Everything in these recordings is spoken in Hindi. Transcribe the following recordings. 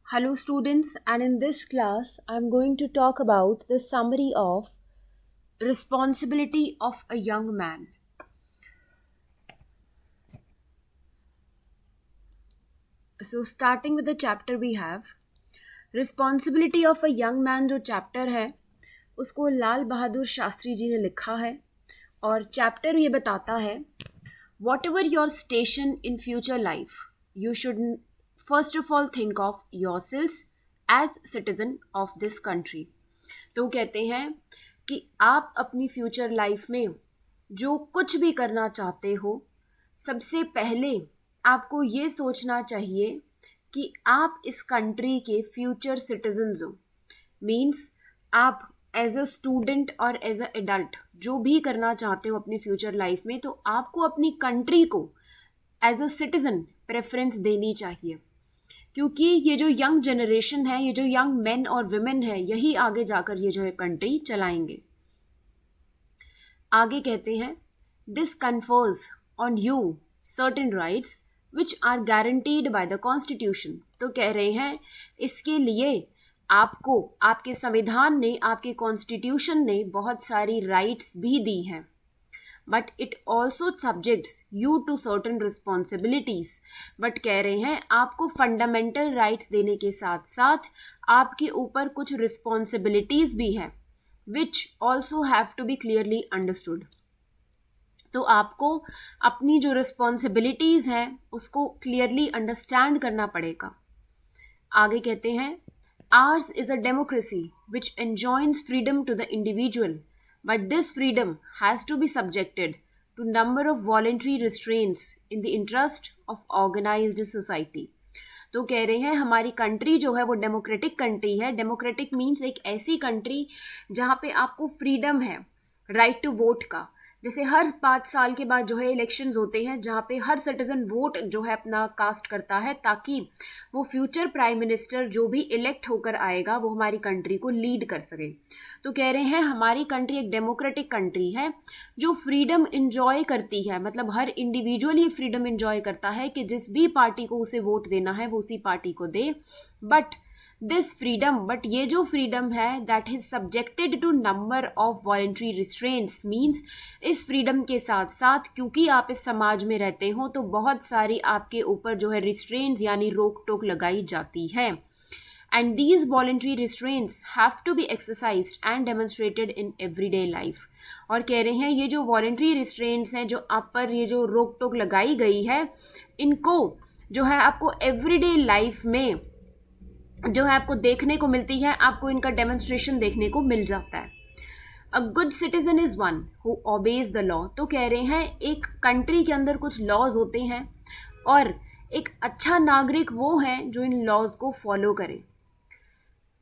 Hello, students, and in this class, I'm going to talk about the summary of responsibility of a young man. So, starting with the chapter we have responsibility of a young man जो चैप्टर है उसको लाल बहादुर शास्त्री जी ने लिखा है और चैप्टर ये बताता है whatever your station in future life, you should first of all think of yourselves as citizen of this country. तो कहते हैं कि आप अपनी फ्यूचर लाइफ में जो कुछ भी करना चाहते हो सबसे पहले आपको ये सोचना चाहिए कि आप इस कंट्री के फ्यूचर सिटीजन्स हो. मीन्स आप एज अ स्टूडेंट और एज अ एडल्ट जो भी करना चाहते हो अपनी फ्यूचर लाइफ में तो आपको अपनी कंट्री को एज अ सिटीजन प्रेफरेंस देनी चाहिए, क्योंकि ये जो यंग जनरेशन है, ये जो यंग मेन और वुमेन है, यही आगे जाकर ये जो है कंट्री चलाएंगे. आगे कहते हैं this confers on you certain rights which are guaranteed by the constitution. तो कह रहे हैं इसके लिए आपको आपके संविधान ने, आपके कॉन्स्टिट्यूशन ने बहुत सारी राइट्स भी दी हैं. But it also subjects you to certain responsibilities. But कह रहे हैं आपको फंडामेंटल राइट्स देने के साथ साथ आपके ऊपर कुछ रिस्पॉन्सिबिलिटीज भी हैं which also have to be clearly understood. तो आपको अपनी जो रिस्पॉन्सिबिलिटीज हैं उसको क्लियरली अंडरस्टैंड करना पड़ेगा. आगे कहते हैं ours is a democracy which enjoins freedom to the individual, but this freedom has to be subjected to number of voluntary restraints in the interest of organized society. तो कह रहे हैं हमारी कंट्री जो है वो डेमोक्रेटिक कंट्री है. डेमोक्रेटिक मीन्स एक ऐसी कंट्री जहाँ पे आपको फ्रीडम है राइट टू वोट का. जैसे हर 5 साल के बाद जो है इलेक्शंस होते हैं जहाँ पे हर सिटीजन वोट जो है अपना कास्ट करता है ताकि वो फ्यूचर प्राइम मिनिस्टर जो भी इलेक्ट होकर आएगा वो हमारी कंट्री को लीड कर सके. तो कह रहे हैं हमारी कंट्री एक डेमोक्रेटिक कंट्री है जो फ्रीडम इंजॉय करती है. मतलब हर इंडिविजुअल ये फ्रीडम इंजॉय करता है कि जिस भी पार्टी को उसे वोट देना है वो उसी पार्टी को दे. बट बट ये जो फ्रीडम है that is subjected to number of voluntary restraints. Means इस फ्रीडम के साथ साथ क्योंकि आप इस समाज में रहते हो तो बहुत सारी आपके ऊपर जो है रिस्ट्रेंट्स यानी रोक टोक लगाई जाती है. And these voluntary restraints have to be exercised and demonstrated in everyday life. और कह रहे हैं ये जो वॉलेंट्री रिस्ट्रेंट्स हैं जो आप पर ये जो रोक टोक लगाई गई है इनको जो है आपको एवरीडे लाइफ में जो है आपको देखने को मिलती है, आपको इनका डेमोन्स्ट्रेशन देखने को मिल जाता है. A good citizen is one who obeys the law. तो कह रहे हैं एक कंट्री के अंदर कुछ लॉज होते हैं और एक अच्छा नागरिक वो है जो इन लॉज को फॉलो करे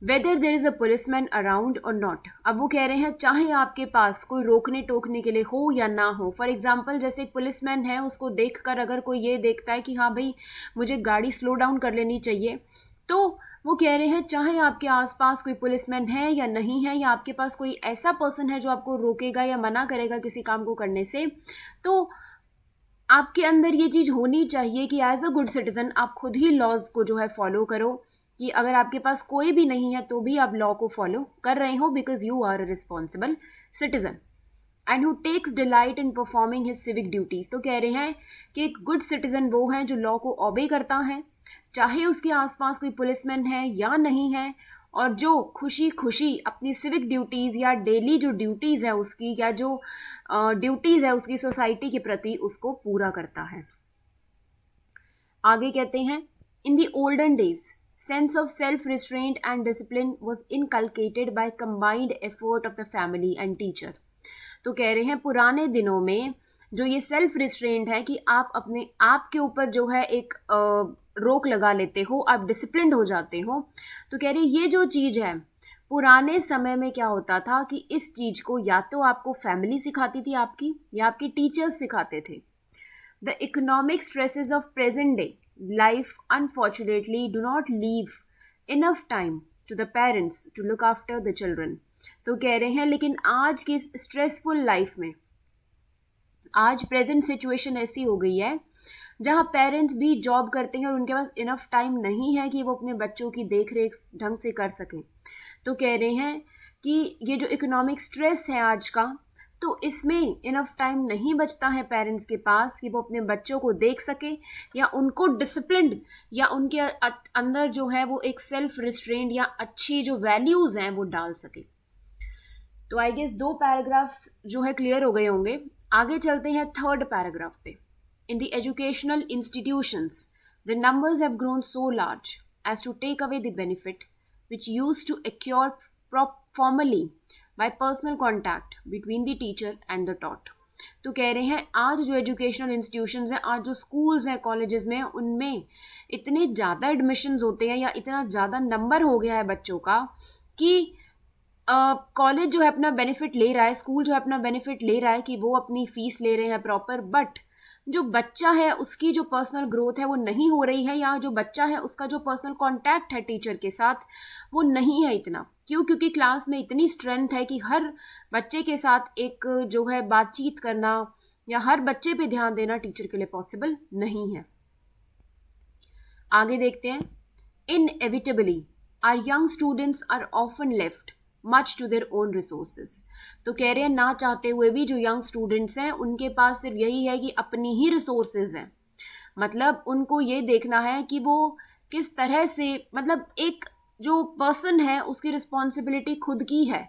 whether there is a policeman around और नॉट. अब वो कह रहे हैं चाहे आपके पास कोई रोकने टोकने के लिए हो या ना हो. फॉर एग्जाम्पल जैसे एक पुलिसमैन है उसको देखकर अगर कोई ये देखता है कि हाँ भाई मुझे गाड़ी स्लो डाउन कर लेनी चाहिए तो वो कह रहे हैं चाहे आपके आसपास कोई पुलिसमैन है या नहीं है या आपके पास कोई ऐसा पर्सन है जो आपको रोकेगा या मना करेगा किसी काम को करने से, तो आपके अंदर ये चीज़ होनी चाहिए कि एज अ गुड सिटीजन आप खुद ही लॉज को जो है फॉलो करो. कि अगर आपके पास कोई भी नहीं है तो भी आप लॉ को फॉलो कर रहे हो because you are a responsible citizen and who takes delight in performing his civic duties. तो कह रहे हैं कि एक गुड सिटीजन वो है जो लॉ को ओबे करता है चाहे उसके आसपास कोई पुलिसमैन है या नहीं है, और जो खुशी खुशी अपनी सिविक ड्यूटीज़ या डेली जो ड्यूटीज़ है उसकी या जो ड्यूटीज़ है उसकी सोसाइटी के प्रति उसको पूरा करता है. आगे कहते हैं in the olden days sense of self restraint and discipline was inculcated by combined effort of the family and teacher. तो कह रहे हैं पुराने दिनों में जो ये सेल्फ रिस्ट्रेंट है कि आप अपने आप के ऊपर जो है एक रोक लगा लेते हो, आप डिसिप्लिन्ड हो जाते हो. तो कह रहे ये जो चीज़ है पुराने समय में क्या होता था कि इस चीज़ को या तो आपको फैमिली सिखाती थी आपकी या आपके टीचर्स सिखाते थे. The economic stresses of present day life unfortunately do not leave enough time to the parents to look after the children. तो कह रहे हैं लेकिन आज की स्ट्रेसफुल लाइफ में आज प्रेजेंट सिचुएशन ऐसी हो गई है जहाँ पेरेंट्स भी जॉब करते हैं और उनके पास इनफ टाइम नहीं है कि वो अपने बच्चों की देख रेख ढंग से कर सकें। तो कह रहे हैं कि ये जो इकोनॉमिक स्ट्रेस है आज का, तो इसमें इनफ टाइम नहीं बचता है पेरेंट्स के पास कि वो अपने बच्चों को देख सके या उनको डिसिप्लिन्ड या उनके अंदर जो है वो एक सेल्फ रिस्ट्रेंट या अच्छी जो वैल्यूज़ हैं वो डाल सके। तो आई गेस 2 पैराग्राफ्स जो है क्लियर हो गए होंगे। आगे चलते हैं 3rd पैराग्राफ पे। In the educational institutions the numbers have grown so large as to take away the benefit which used to occur formally by personal contact between the teacher and the taught। तो कह रहे हैं आज जो एजुकेशनल इंस्टीट्यूशंस हैं, आज जो स्कूल्स हैं, कॉलेजेस में, उनमें इतने ज़्यादा एडमिशन्स होते हैं या इतना ज़्यादा नंबर हो गया है बच्चों का कि कॉलेज जो है अपना बेनिफिट ले रहा है, स्कूल जो है अपना बेनिफिट ले रहा है कि वो अपनी फीस ले रहे हैं प्रॉपर, बट जो बच्चा है उसकी जो पर्सनल ग्रोथ है वो नहीं हो रही है, या जो बच्चा है उसका जो पर्सनल कांटेक्ट है टीचर के साथ वो नहीं है इतना। क्यों? क्योंकि क्लास में इतनी स्ट्रेंथ है कि हर बच्चे के साथ एक जो है बातचीत करना या हर बच्चे पे ध्यान देना टीचर के लिए पॉसिबल नहीं है। आगे देखते हैं। Inevitably our young students are often left much to their own resources. तो कह रहे हैं ना चाहते हुए भी जो यंग स्टूडेंट्स हैं उनके पास सिर्फ यही है कि अपनी ही रिसोर्सेज हैं, मतलब उनको ये देखना है कि वो किस तरह से, मतलब एक जो पर्सन है उसकी रिस्पॉन्सिबिलिटी खुद की है।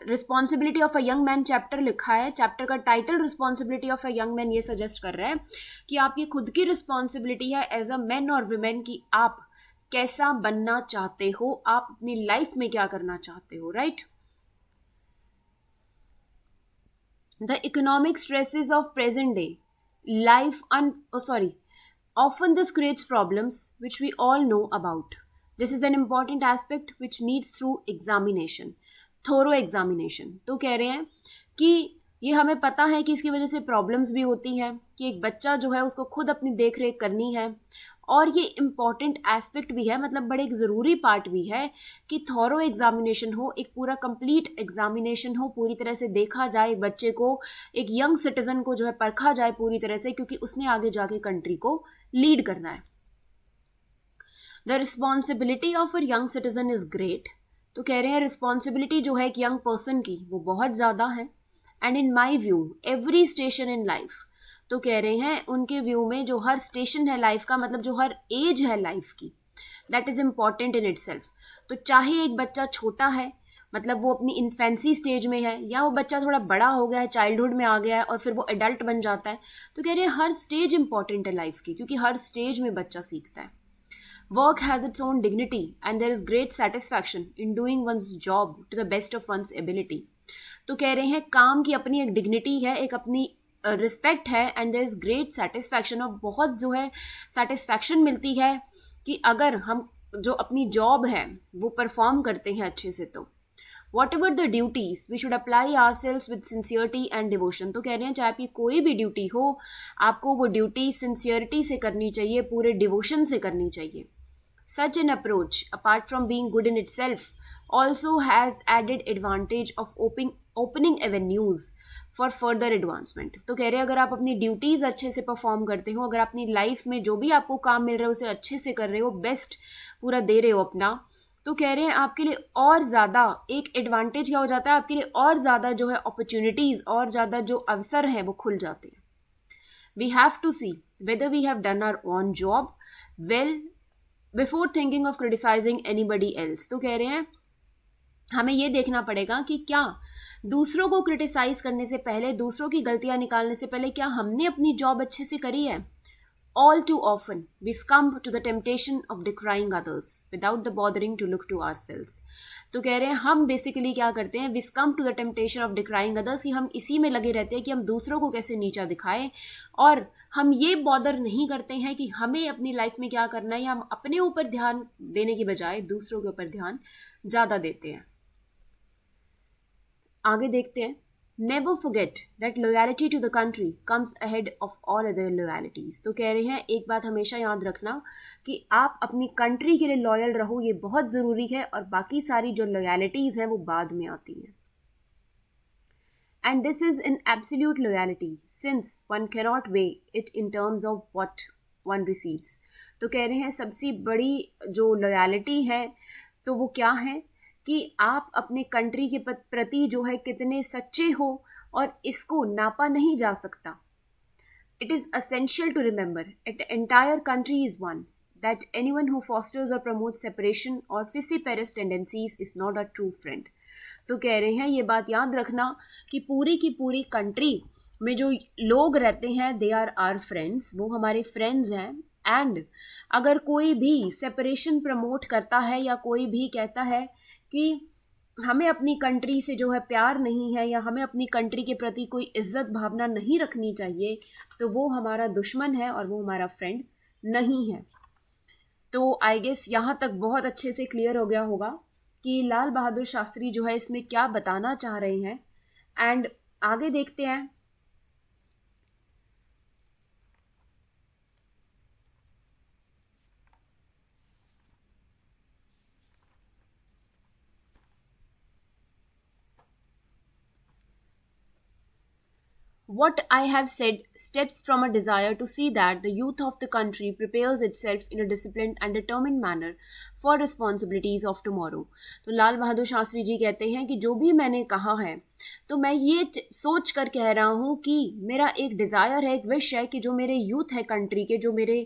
Responsibility of a young man chapter लिखा है, चैप्टर का title responsibility of a young man ये सजेस्ट कर रहा है कि आपकी खुद की रिस्पॉन्सिबिलिटी है एज अ मैन और वुमेन कि आप कैसा बनना चाहते हो, आप अपनी लाइफ में क्या करना चाहते हो, right. The economic stresses of present day life often this creates problems which we all know about. This is an important aspect which needs through examination, thorough examination। तो कह रहे हैं कि ये हमें पता है कि इसकी वजह से प्रॉब्लम्स भी होती हैं कि एक बच्चा जो है उसको खुद अपनी देख रेख करनी है, और ये इम्पॉर्टेंट एस्पेक्ट भी है, मतलब बड़े एक ज़रूरी पार्ट भी है कि थॉरो एग्जामिनेशन हो, एक पूरा कंप्लीट एग्जामिनेशन हो, पूरी तरह से देखा जाए एक बच्चे को, एक यंग सिटीजन को जो है परखा जाए पूरी तरह से, क्योंकि उसने आगे जाके कंट्री को लीड करना है। The responsibility of a young citizen is great. तो कह रहे हैं रिस्पॉन्सिबिलिटी जो है एक यंग पर्सन की वो बहुत ज़्यादा है। And in my view every station in life, तो कह रहे हैं उनके व्यू में जो हर स्टेशन है लाइफ का, मतलब जो हर एज है लाइफ की, that is important in itself. तो चाहे एक बच्चा छोटा है, मतलब वो अपनी इन्फेंसी स्टेज में है, या वो बच्चा थोड़ा बड़ा हो गया है, चाइल्डहुड में आ गया है और फिर वो एडल्ट बन जाता है, तो कह रहे हैं हर स्टेज इंपॉर्टेंट है लाइफ की, क्योंकि हर स्टेज में बच्चा सीखता है। Work has its own dignity and there is great satisfaction in doing one's job to the best of one's ability. तो कह रहे हैं काम की अपनी एक डिग्निटी है, एक अपनी रिस्पेक्ट है, and there is great satisfaction, और बहुत जो है सेटिस्फैक्शन मिलती है कि अगर हम जो अपनी जॉब है वो परफॉर्म करते हैं अच्छे से। तो whatever the duties we should apply ourselves with sincerity and devotion. तो कह रहे हैं चाहे आपकी कोई भी ड्यूटी हो, आपको वो ड्यूटी सिंसियरिटी से करनी चाहिए, पूरे डिवोशन से करनी चाहिए। Such an approach apart from being good in itself also has added advantage of opening avenues for further advancement। तो कह रहे हैं अगर आप अपनी ड्यूटीज़ अच्छे से परफॉर्म करते हो, अगर अपनी लाइफ में जो भी आपको काम मिल रहा है उसे अच्छे से कर रहे हो, बेस्ट पूरा दे रहे हो अपना, तो कह रहे हैं आपके लिए और ज़्यादा एक एडवांटेज क्या हो जाता है, आपके लिए और ज़्यादा जो है अपॉर्चुनिटीज़ और ज़्यादा जो अवसर हैं वो खुल जाते हैं। We have to see whether we have done our own job well before thinking of criticising anybody else. तो कह रहे हैं हमें ये देखना पड़ेगा कि क्या दूसरों को क्रिटिसाइज करने से पहले, दूसरों की गलतियां निकालने से पहले, क्या हमने अपनी जॉब अच्छे से करी है। All too often we succumb to the temptation of decrying others without the bothering to look to ourselves। तो कह रहे हैं हम बेसिकली क्या करते हैं, we succumb to the temptation of decrying others, कि हम इसी में लगे रहते हैं कि हम दूसरों को कैसे नीचा दिखाएं, और हम ये बॉदर नहीं करते हैं कि हमें अपनी लाइफ में क्या करना है, या हम अपने ऊपर ध्यान देने की बजाय दूसरों के ऊपर ध्यान ज़्यादा देते हैं। आगे देखते हैं। Never forget that loyalty to the country comes ahead of all other loyalties. तो कह रहे हैं एक बात हमेशा याद रखना कि आप अपनी कंट्री के लिए लॉयल रहो, ये बहुत ज़रूरी है, और बाकी सारी जो लॉयल्टीज़ हैं वो बाद में आती हैं। And this is an absolute loyalty since one cannot way it in terms of what one receives. तो कह रहे हैं सबसे बड़ी जो लॉयल्टी है तो वो क्या है कि आप अपने कंट्री के प्रति जो है कितने सच्चे हो, और इसको नापा नहीं जा सकता. It is essential to remember that the entire country is one, that anyone who fosters or promotes separation or fissiparous tendencies is not a true friend. तो कह रहे हैं ये बात याद रखना कि पूरी की पूरी कंट्री में जो लोग रहते हैं दे आर आर फ्रेंड्स, वो हमारे फ्रेंड्स हैं. एंड अगर कोई भी सेपरेशन प्रमोट करता है या कोई भी कहता है कि हमें अपनी कंट्री से जो है प्यार नहीं है या हमें अपनी कंट्री के प्रति कोई इज्जत भावना नहीं रखनी चाहिए, तो वो हमारा दुश्मन है और वो हमारा फ्रेंड नहीं है. तो आई गेस यहाँ तक बहुत अच्छे से क्लियर हो गया होगा कि लाल बहादुर शास्त्री जो है इसमें क्या बताना चाह रहे हैं. एंड आगे देखते हैं. What I have said stems from a desire to see that the youth of the country prepares itself in a disciplined and determined manner for responsibilities of tomorrow. तो लाल बहादुर शास्त्री जी कहते हैं कि जो भी मैंने कहा है तो मैं ये सोच कर कह रहा हूँ कि मेरा एक डिज़ायर है, एक विश है कि जो मेरे यूथ है कंट्री के, जो मेरे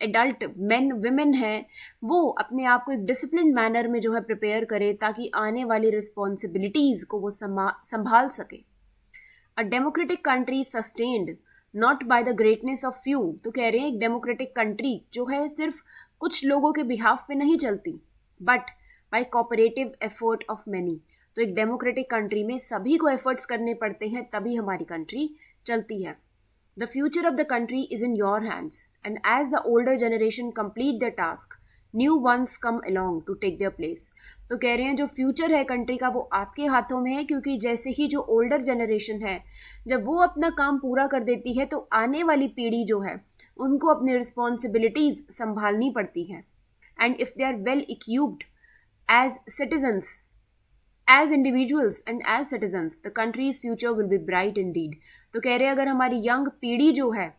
एडल्ट मेन विमेन हैं, वो अपने आप को एक डिसिप्लिन मैनर में जो है प्रिपेयर करे ताकि आने वाली रिस्पॉन्सिबिलिटीज़ को वो संभाल सके. A democratic country is sustained not by the greatness of few. तो कह रहे हैं एक डेमोक्रेटिक कंट्री जो है सिर्फ कुछ लोगों के बिहाफ पे नहीं चलती, but by cooperative effort of many. तो एक डेमोक्रेटिक कंट्री में सभी को एफर्ट्स करने पड़ते हैं तभी हमारी कंट्री चलती है. The future of the country is in your hands and as the older generation complete the task new ones come along to take their place. तो कह रहे हैं जो फ्यूचर है कंट्री का वो आपके हाथों में है, क्योंकि जैसे ही जो ओल्डर जनरेशन है जब वो अपना काम पूरा कर देती है तो आने वाली पीढ़ी जो है उनको अपनी रिस्पॉन्सिबिलिटीज़ संभालनी पड़ती हैं. And if they are well equipped as citizens, as individuals and as citizens, the country's future will be bright indeed. तो कह रहे हैं अगर हमारी यंग पीढ़ी जो है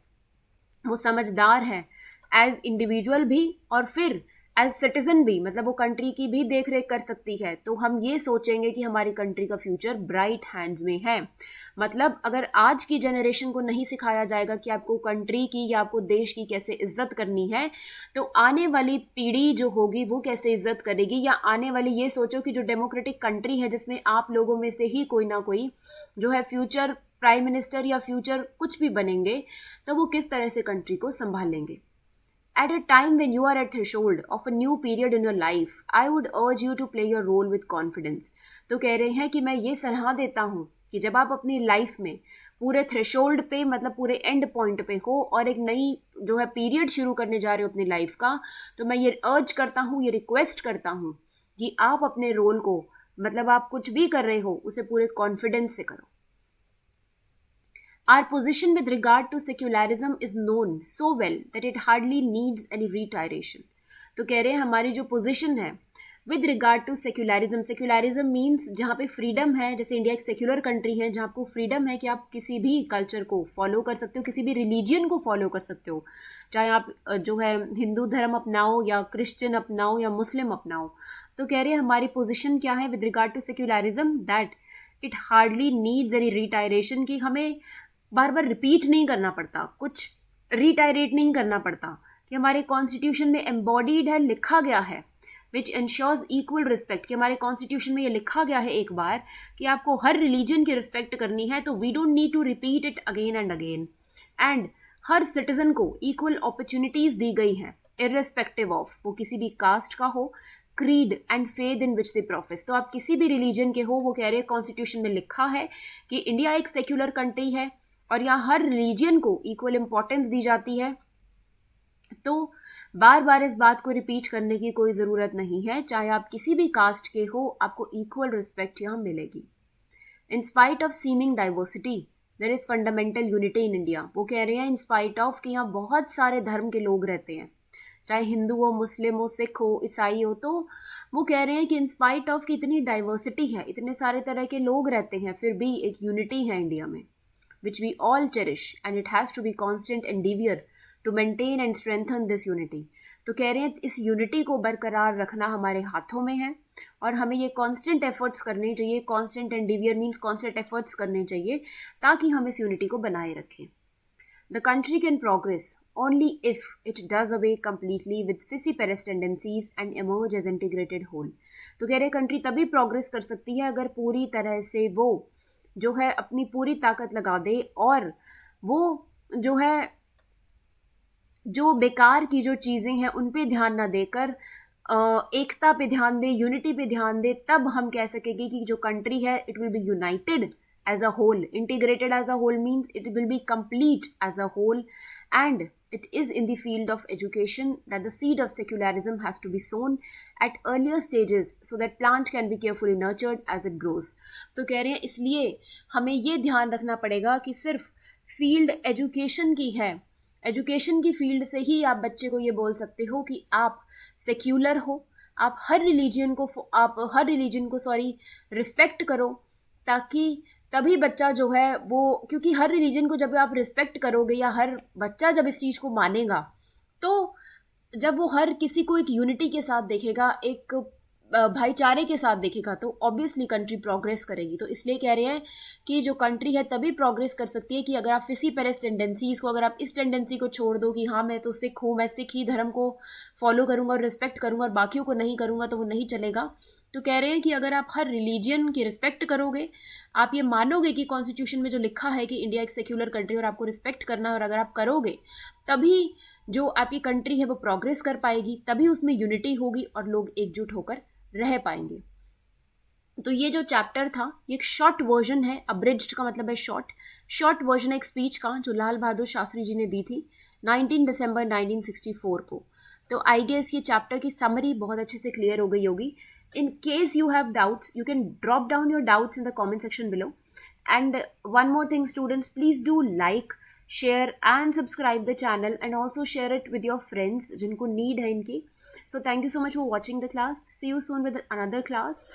वो समझदार है एज इंडिविजुअल भी और फिर एज सिटीजन भी, मतलब वो कंट्री की भी देख रेख कर सकती है, तो हम ये सोचेंगे कि हमारी कंट्री का फ्यूचर ब्राइट हैंड्स में है. मतलब अगर आज की जनरेशन को नहीं सिखाया जाएगा कि आपको कंट्री की या आपको देश की कैसे इज्जत करनी है, तो आने वाली पीढ़ी जो होगी वो कैसे इज्जत करेगी. या आने वाली ये सोचो कि जो डेमोक्रेटिक कंट्री है जिसमें आप लोगों में से ही कोई ना कोई जो है फ्यूचर प्राइम मिनिस्टर या फ्यूचर कुछ भी बनेंगे, तो वो किस तरह से कंट्री को संभालेंगे. At a time when you are at threshold of a new period in your life, I would urge you to play your role with confidence. तो कह रहे हैं कि मैं ये सलाह देता हूँ कि जब आप अपनी लाइफ में पूरे थ्रेशोल्ड पे, मतलब पूरे एंड पॉइंट पे हो और एक नई जो है पीरियड शुरू करने जा रहे हो अपनी लाइफ का, तो मैं ये अर्ज करता हूँ, ये रिक्वेस्ट करता हूँ कि आप अपने रोल को, मतलब आप कुछ भी कर रहे हो उसे पूरे कॉन्फिडेंस से करो. Our position with regard to secularism is known so well that it hardly needs any reiteration. तो कह रहे हैं हमारी जो पोजीशन है with regard to secularism, secularism means जहाँ पे फ्रीडम है, जैसे इंडिया एक सेक्युलर कंट्री है जहाँ आपको फ्रीडम है कि आप किसी भी कल्चर को फॉलो कर सकते हो, किसी भी रिलीजियन को फॉलो कर सकते हो, चाहे आप जो है हिंदू धर्म अपनाओ या क्रिश्चियन अपनाओ या मुस्लिम अपनाओ. तो कह रहे हैं हमारी पोजीशन क्या है with regard to secularism, that it hardly needs any reiteration, कि हमें बार बार रिपीट नहीं करना पड़ता, कुछ रिटायरेट नहीं करना पड़ता, कि हमारे कॉन्स्टिट्यूशन में एम्बॉडीड है, लिखा गया है, विच इंश्योर्स इक्वल रिस्पेक्ट, कि हमारे कॉन्स्टिट्यूशन में ये लिखा गया है एक बार कि आपको हर रिलीजन की रिस्पेक्ट करनी है, तो we don't need to repeat it again and again. And हर सिटीजन को इक्वल अपॉर्चुनिटीज़ दी गई हैं इर्रेस्पेक्टिव ऑफ वो किसी भी कास्ट का हो, creed and faith in which they profess. तो आप किसी भी रिलीजन के हो, वो कह रहे हैं कॉन्स्टिट्यूशन में लिखा है कि इंडिया एक सेक्युलर कंट्री है और यहाँ हर रिलीजन को इक्वल इम्पोर्टेंस दी जाती है. तो बार बार इस बात को रिपीट करने की कोई ज़रूरत नहीं है, चाहे आप किसी भी कास्ट के हो, आपको इक्वल रिस्पेक्ट यहाँ मिलेगी. In spite of seeming diversity there is fundamental unity in India. वो कह रहे हैं इन स्पाइट ऑफ कि यहाँ बहुत सारे धर्म के लोग रहते हैं, चाहे हिंदू हो, मुस्लिम हो, सिख हो, ईसाई हो, तो वो कह रहे हैं कि इन स्पाइट ऑफ कि इतनी डाइवर्सिटी है, इतने सारे तरह के लोग रहते हैं, फिर भी एक यूनिटी है इंडिया में, which we all cherish, and it has to be constant endeavor to maintain and strengthen this unity. तो कह रहे हैं इस यूनिटी को बरकरार रखना हमारे हाथों में है और हमें ये कांस्टेंट एफर्ट्स करने चाहिए, कांस्टेंट एंडीवियर मींस कांस्टेंट एफर्ट्स करने चाहिए ताकि हम इस यूनिटी को बनाए रखें। The country can progress only if it does away completely with fissiparous tendencies and emerge as integrated whole। तो कह रहे कंट्री तभी प्रोग्रेस कर सकती है अगर पूरी तरह से वो जो है अपनी पूरी ताकत लगा दे और वो जो है जो बेकार की जो चीज़ें हैं उन पे ध्यान ना देकर एकता पे ध्यान दे, यूनिटी पे ध्यान दे। तब हम कह सकेंगे कि जो कंट्री है it will be united as a whole, integrated as a whole means it will be complete as a whole, and it is in the field of education that the seed of secularism has to be sown at earlier stages so that plant can be carefully nurtured as it grows। तो कह रहे हैं इसलिए हमें ये ध्यान रखना पड़ेगा कि सिर्फ फील्ड एजुकेशन की है, एजुकेशन की फील्ड से ही आप बच्चे को ये बोल सकते हो कि आप सेक्युलर हो, आप हर रिलीजन को रिस्पेक्ट करो, ताकि तभी बच्चा जो है वो, क्योंकि हर रिलीजन को जब आप रिस्पेक्ट करोगे या हर बच्चा जब इस चीज़ को मानेगा तो जब वो हर किसी को एक यूनिटी के साथ देखेगा, एक भाईचारे के साथ देखेगा, तो ऑब्वियसली कंट्री प्रोग्रेस करेगी। तो इसलिए कह रहे हैं कि जो कंट्री है तभी प्रोग्रेस कर सकती है कि अगर आप फिसिपेरस टेंडेंसीज को, अगर आप इस टेंडेंसी को छोड़ दो कि हाँ मैं तो सिख हूँ, मैं सिख ही धर्म को फॉलो करूँगा और रिस्पेक्ट करूँगा और बाकियों को नहीं करूँगा, तो वो नहीं चलेगा। तो कह रहे हैं कि अगर आप हर रिलीजियन की रिस्पेक्ट करोगे, आप ये मानोगे कि कॉन्स्टिट्यूशन में जो लिखा है कि इंडिया एक सेक्युलर कंट्री और आपको रिस्पेक्ट करना है, और अगर आप करोगे तभी जो आपकी कंट्री है वो प्रोग्रेस कर पाएगी, तभी उसमें यूनिटी होगी और लोग एकजुट होकर रह पाएंगे। तो ये जो चैप्टर था ये एक शॉर्ट वर्जन है, अब्रिज्ड का मतलब है शॉर्ट वर्जन है एक स्पीच का जो लाल बहादुर शास्त्री जी ने दी थी 19 दिसंबर 1964 को। तो आई गेस ये चैप्टर की समरी बहुत अच्छे से क्लियर हो गई होगी। In case you have doubts, you can drop down your doubts in the comment section below. And one more thing students, please do like, share and subscribe the channel and also share it with your friends जिनको need है इनकी। So thank you so much for watching the class. See you soon with another class.